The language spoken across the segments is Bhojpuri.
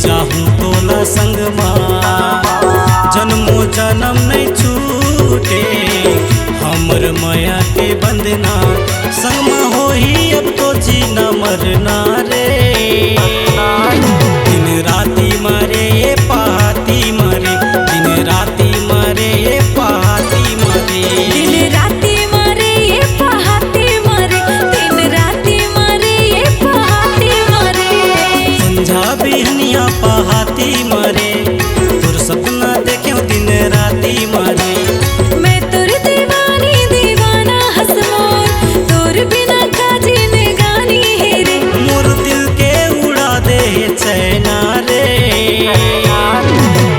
जाहूँ तोला संग माँ, जन्मो जन्म नहीं छूटे हमर माया के बंधना, संग में हो ही अब तो जीना मरना रे। दिन राती मारे ये पाती मारे, दिन राती मारे ये पाती मारे, दिन राती मारे ये पहाती मारे, दिन राती मारे ये पहाती मारे। संझा बिहनिया पहाती मारे, तोर सपना देखे दिन राती मारे। मैं तोर दीवानी दीवाना हसमोर, तोर बिना का जीने गानी है रे। मोर दिल के उड़ा दे चैना रे।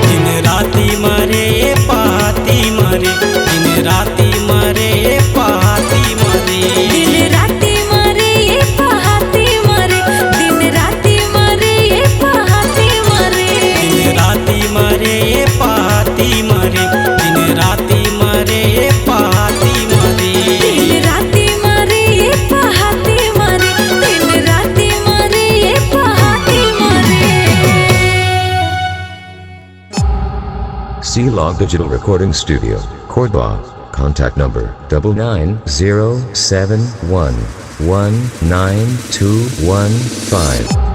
दिन राती मारे ये पहाती मारे, दिन राती मारे ये पहाती मारे, दिन राती मारे ये पहाती मारे, दिन राती मारे ये पहाती मारे, दिन राती मारे ये पहाती मारे, दिन राती मारे ये पहाती मारे, दिन राती मारे ये पहाती मारे, दिन राती मारे ये पहाती मारे। C-Log Digital Recording Studio, Cordoba. Contact number 99071192115.